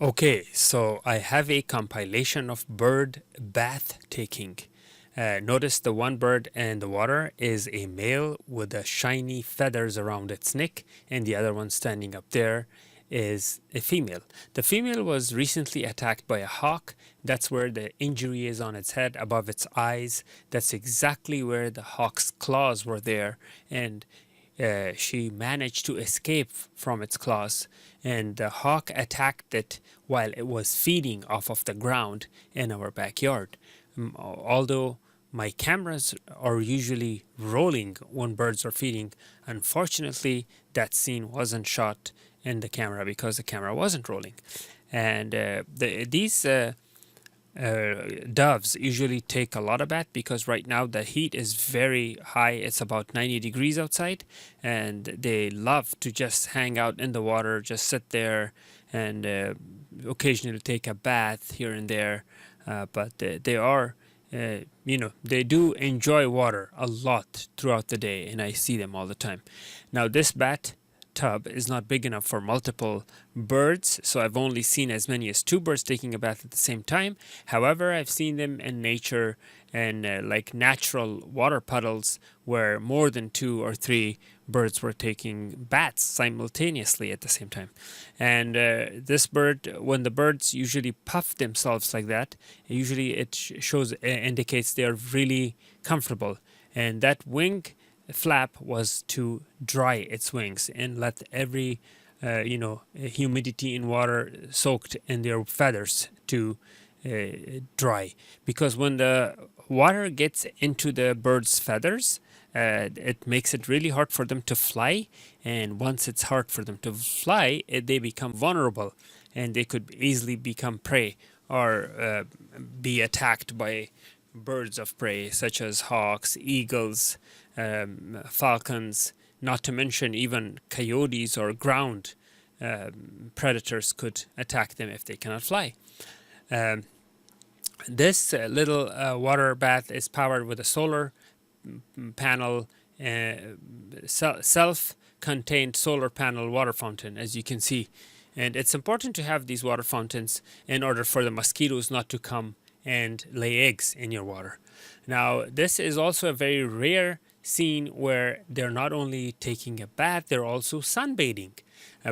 Okay, so I have a compilation of bird bath taking. Notice the one bird in the water is a male with the shiny feathers around its neck, and the other one standing up there is a female. The female was recently attacked by a hawk. That's where the injury is on its head, above its eyes. That's exactly where the hawk's claws were there, and she managed to escape from its claws, and the hawk attacked it while it was feeding off of the ground in our backyard. Although my cameras are usually rolling when birds are feeding, unfortunately, that scene wasn't shot in the camera because the camera wasn't rolling. And these doves usually take a lot of bath because right now the heat is very high. It's about 90 degrees outside, and they love to just hang out in the water, just sit there, and occasionally take a bath here and there. But they are, they do enjoy water a lot throughout the day, and I see them all the time. Now, this bat tub is not big enough for multiple birds, so I've only seen as many as two birds taking a bath at the same time. However, I've seen them in nature and like natural water puddles where more than two or three birds were taking baths simultaneously at the same time. And this bird, when the birds usually puff themselves like that, usually it shows indicates they are really comfortable. And that wing flap was to dry its wings and let every humidity in water soaked in their feathers to dry, because when the water gets into the bird's feathers, it makes it really hard for them to fly, and once it's hard for them to fly, they become vulnerable and they could easily become prey or be attacked by birds of prey such as hawks, eagles, falcons, not to mention even coyotes or ground predators could attack them if they cannot fly. Um, this little water bath is powered with a solar panel, self-contained solar panel water fountain, as you can see. And it's important to have these water fountains in order for the mosquitoes not to come and lay eggs in your water. Now, this is also a very rare scene where they're not only taking a bath, they're also sunbathing.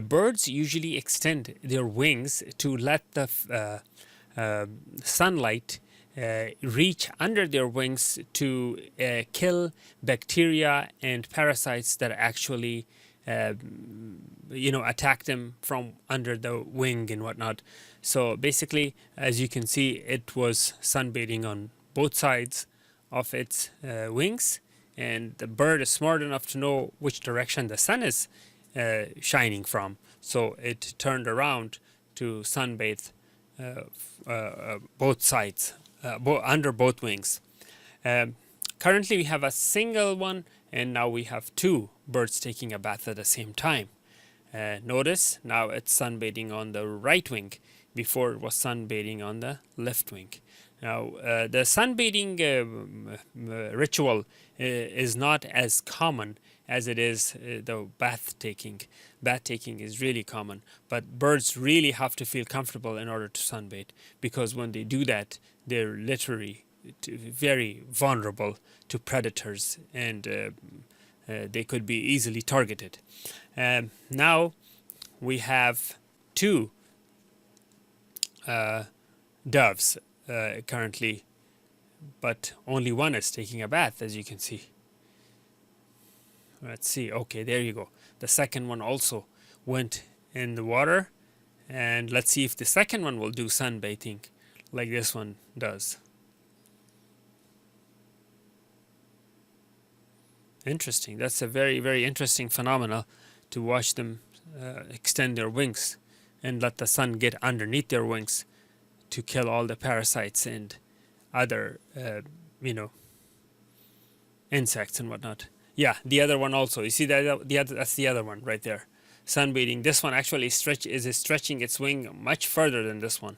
Birds usually extend their wings to let the sunlight reach under their wings to kill bacteria and parasites that actually attack them from under the wing and whatnot. So basically, as you can see, it was sunbathing on both sides of its wings, and the bird is smart enough to know which direction the sun is shining from, so it turned around to sunbathe both sides, under both wings. Currently we have a single one, and now we have two birds taking a bath at the same time. Notice now it's sunbathing on the right wing. Before it was sunbathing on the left wing. Now the sunbathing ritual is not as common as it is the bath taking. Bath taking is really common, but birds really have to feel comfortable in order to sunbathe, because when they do that, they're literally very vulnerable to predators, and they could be easily targeted. Now we have two doves currently, but only one is taking a bath, as you can see. Let's see. Okay, there you go. The second one also went in the water, and let's see if the second one will do sunbathing like this one does. Interesting. That's a very, very interesting phenomena to watch them extend their wings and let the sun get underneath their wings to kill all the parasites and other, insects and whatnot. Yeah, the other one also. You see that that's the other one right there, sunbathing. This one actually is stretching its wing much further than this one,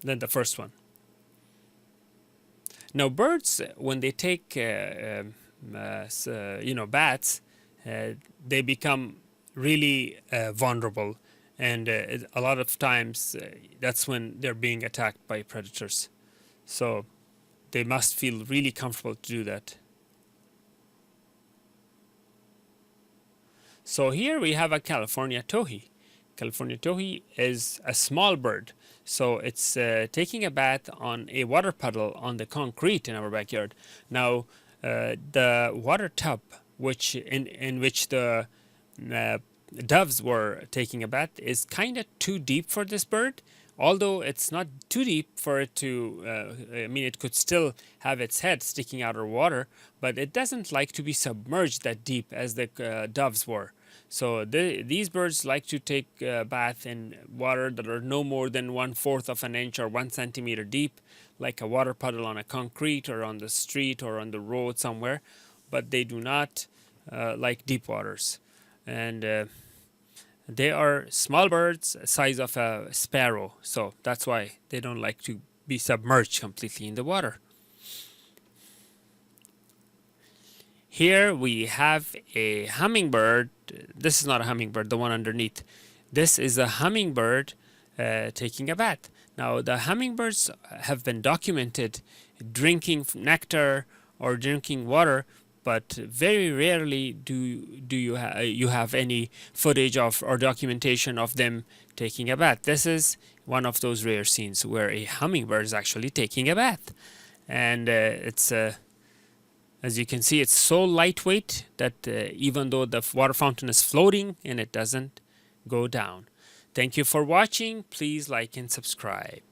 than the first one. Now, birds when they take baths, they become really vulnerable and a lot of times that's when they're being attacked by predators. So they must feel really comfortable to do that. So here we have a California towhee. California towhee is a small bird. So it's taking a bath on a water puddle on the concrete in our backyard. Now, the water tub in which the uh, doves were taking a bath is kind of too deep for this bird. Although it's not too deep for it to, it could still have its head sticking out of water, but it doesn't like to be submerged that deep as the doves were. So these birds like to take a bath in water that are no more than 1/4 of an inch or 1 centimeter deep, like a water puddle on a concrete or on the street or on the road somewhere, but they do not like deep waters. And they are small birds, size of a sparrow, so that's why they don't like to be submerged completely in the water. Here we have a hummingbird. This is not a hummingbird, the one underneath. This is a hummingbird taking a bath. Now, the hummingbirds have been documented drinking nectar or drinking water, but very rarely do you have any footage of or documentation of them taking a bath. This is one of those rare scenes where a hummingbird is actually taking a bath, and it's as you can see, it's so lightweight that even though the water fountain is floating and it doesn't go down. Thank you for watching. Please like and subscribe.